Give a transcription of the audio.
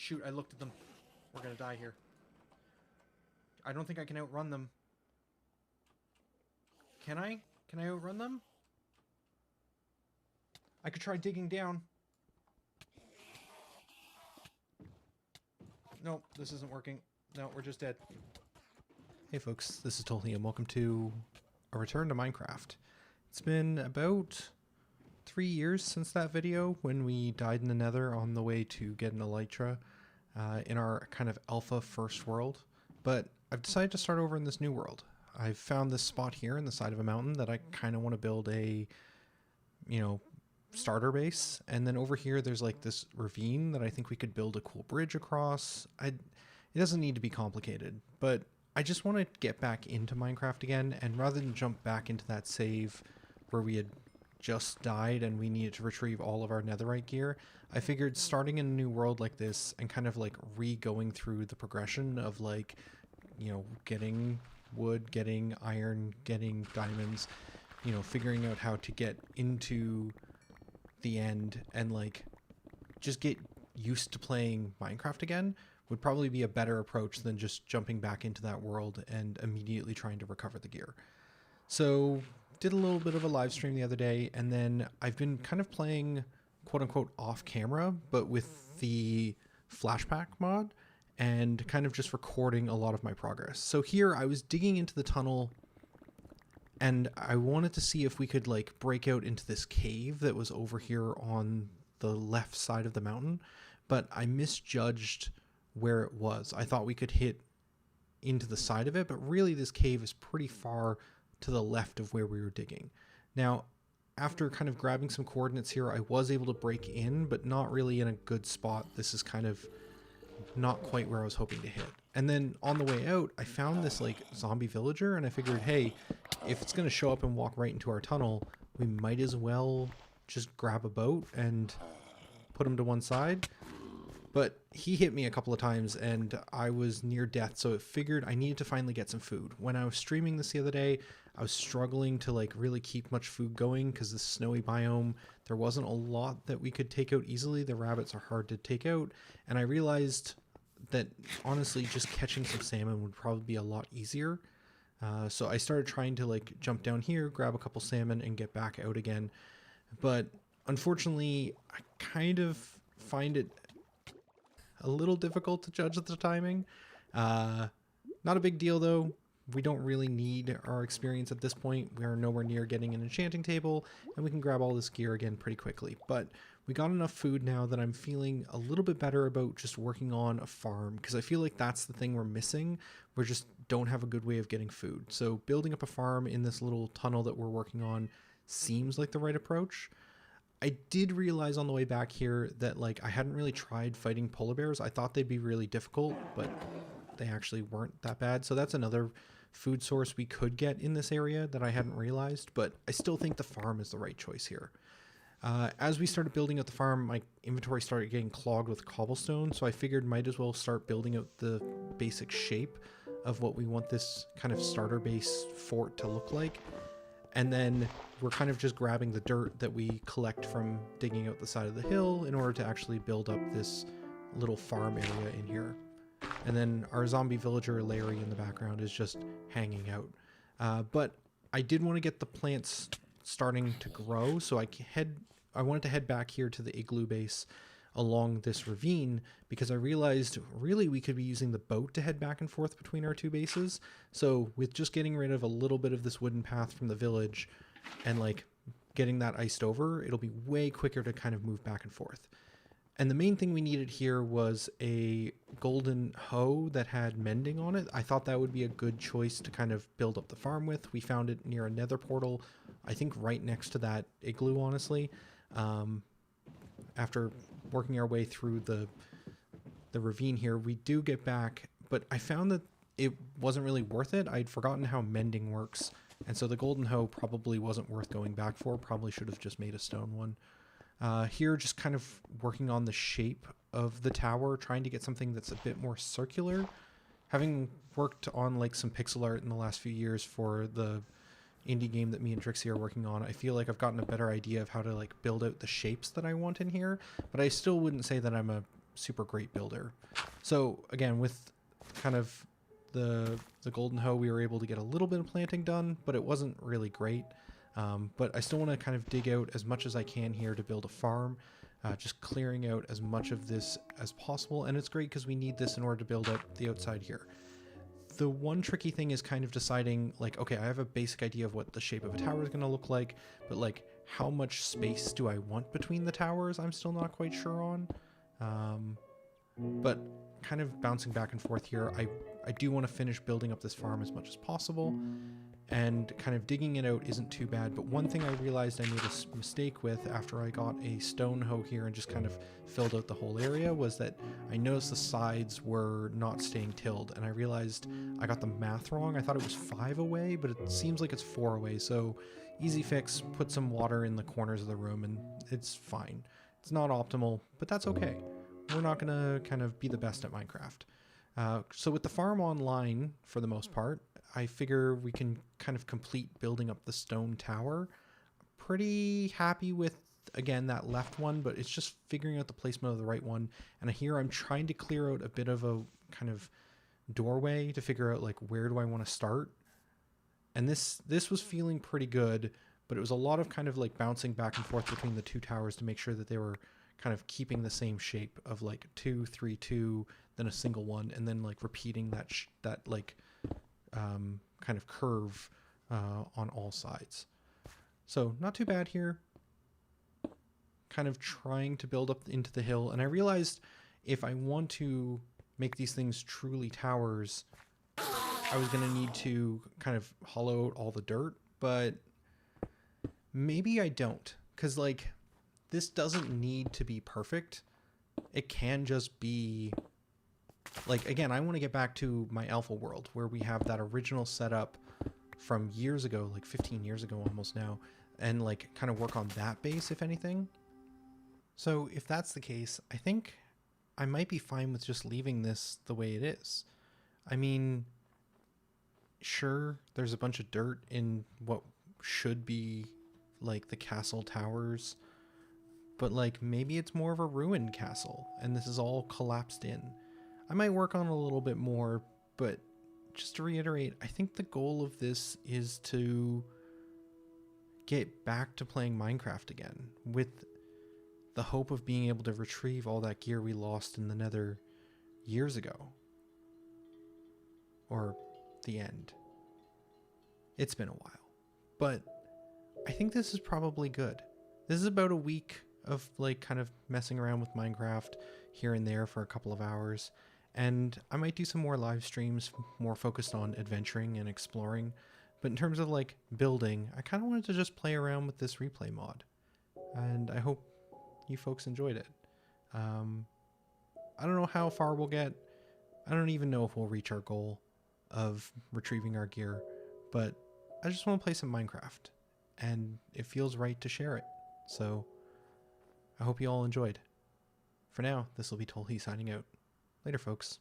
Shoot, I looked at them. We're gonna die here. I don't think I can outrun them. Can I? Can I outrun them? I could try digging down. Nope, this isn't working. No, we're just dead. Hey folks, this is Tolly and welcome to a return to Minecraft. It's been about 3 years since that video when we died in the nether on the way to get an elytra in our kind of alpha first world. But I've decided to start over in this new world. I've found this spot here in the side of a mountain that I kind of want to build a, starter base. And then over here there's like this ravine that I think we could build a cool bridge across. It doesn't need to be complicated, but I just want to get back into Minecraft again, and rather than jump back into that save where we had just died and we needed to retrieve all of our netherite gear, I figured starting in a new world like this and kind of like re-going through the progression of like, getting wood, getting iron, getting diamonds, figuring out how to get into the end and like just get used to playing Minecraft again would probably be a better approach than just jumping back into that world and immediately trying to recover the gear. So did a little bit of a live stream the other day, and then I've been kind of playing quote unquote off camera, but with the flashback mod and kind of just recording a lot of my progress. So here I was digging into the tunnel and I wanted to see if we could like break out into this cave that was over here on the left side of the mountain, but I misjudged where it was. I thought we could hit into the side of it, but really this cave is pretty far to the left of where we were digging. Now, after kind of grabbing some coordinates here, I was able to break in, but not really in a good spot. This is kind of not quite where I was hoping to hit. And then on the way out, I found this like zombie villager, and I figured, hey, if it's going to show up and walk right into our tunnel, we might as well just grab a boat and put him to one side. But he hit me a couple of times and I was near death, so it figured I needed to finally get some food. When I was streaming this the other day, I was struggling to like really keep much food going because the snowy biome, there wasn't a lot that we could take out easily. The rabbits are hard to take out, and I realized that honestly just catching some salmon would probably be a lot easier. So I started trying to like jump down here, grab a couple salmon and get back out again. But unfortunately, I kind of find it a little difficult to judge the timing. Not a big deal though. We don't really need our experience at this point. We are nowhere near getting an enchanting table, and we can grab all this gear again pretty quickly. But we got enough food now that I'm feeling a little bit better about just working on a farm, because I feel like that's the thing we're missing. We just don't have a good way of getting food. So building up a farm in this little tunnel that we're working on seems like the right approach. I did realize on the way back here that like I hadn't really tried fighting polar bears. I thought they'd be really difficult, but they actually weren't that bad. So that's another food source we could get in this area that I hadn't realized, but I still think the farm is the right choice here. As we started building out the farm, my inventory started getting clogged with cobblestone, so I figured might as well start building out the basic shape of what we want this kind of starter base fort to look like. And then we're kind of just grabbing the dirt that we collect from digging out the side of the hill in order to actually build up this little farm area in here. And then our zombie villager Larry in the background is just hanging out. But I did want to get the plants starting to grow, so I wanted to head back here to the igloo base along this ravine, because I realized really we could be using the boat to head back and forth between our two bases. So with just getting rid of a little bit of this wooden path from the village and like getting that iced over, it'll be way quicker to kind of move back and forth. And the main thing we needed here was a golden hoe that had mending on it. I thought that would be a good choice to kind of build up the farm with. We found it near a nether portal, I think right next to that igloo, honestly. After working our way through the ravine here, we do get back, but I found that it wasn't really worth it. I'd forgotten how mending works, and so the golden hoe probably wasn't worth going back for. Probably should have just made a stone one. Here, just kind of working on the shape of the tower, trying to get something that's a bit more circular. Having worked on like some pixel art in the last few years for the indie game that me and Trixie are working on, I feel like I've gotten a better idea of how to like build out the shapes that I want in here, but I still wouldn't say that I'm a super great builder. So again, with kind of the golden hoe, we were able to get a little bit of planting done, but it wasn't really great. But I still want to kind of dig out as much as I can here to build a farm, just clearing out as much of this as possible. And it's great because we need this in order to build up the outside here. The one tricky thing is kind of deciding, like, okay, I have a basic idea of what the shape of a tower is going to look like, but like how much space do I want between the towers? I'm still not quite sure on. But kind of bouncing back and forth here, I do want to finish building up this farm as much as possible, and kind of digging it out isn't too bad. But one thing I realized I made a mistake with after I got a stone hoe here and just kind of filled out the whole area was that I noticed the sides were not staying tilled, and I realized I got the math wrong. I thought it was 5 away, but it seems like it's 4 away. So easy fix, put some water in the corners of the room and it's fine. It's not optimal, but that's okay. We're not gonna kind of be the best at Minecraft. So with the farm online, for the most part, I figure we can kind of complete building up the stone tower. Pretty happy with, again, that left one, but it's just figuring out the placement of the right one. And here I'm trying to clear out a bit of a kind of doorway to figure out like where do I want to start. And this was feeling pretty good, but it was a lot of kind of like bouncing back and forth between the two towers to make sure that they were kind of keeping the same shape of like 2, 3, 2, then a single one, and then like repeating that like kind of curve on all sides. So not too bad here. Kind of trying to build up into the hill, and I realized if I want to make these things truly towers, I was going to need to kind of hollow out all the dirt, but maybe I don't, because like this doesn't need to be perfect. It can just be like, again, I want to get back to my alpha world where we have that original setup from years ago, like 15 years ago almost now, and like kind of work on that base, if anything. So if that's the case, I think I might be fine with just leaving this the way it is. I mean, sure, there's a bunch of dirt in what should be like the castle towers, but like maybe it's more of a ruined castle and this is all collapsed in. I might work on it a little bit more, but just to reiterate, I think the goal of this is to get back to playing Minecraft again with the hope of being able to retrieve all that gear we lost in the Nether years ago. Or the end. It's been a while. But I think this is probably good. This is about a week of like kind of messing around with Minecraft here and there for a couple of hours. And I might do some more live streams more focused on adventuring and exploring. But in terms of like building, I kind of wanted to just play around with this replay mod. And I hope you folks enjoyed it. I don't know how far we'll get. I don't even know if we'll reach our goal of retrieving our gear, but I just want to play some Minecraft and it feels right to share it. So I hope you all enjoyed. For now, this will be Tolhi signing out. Later, folks.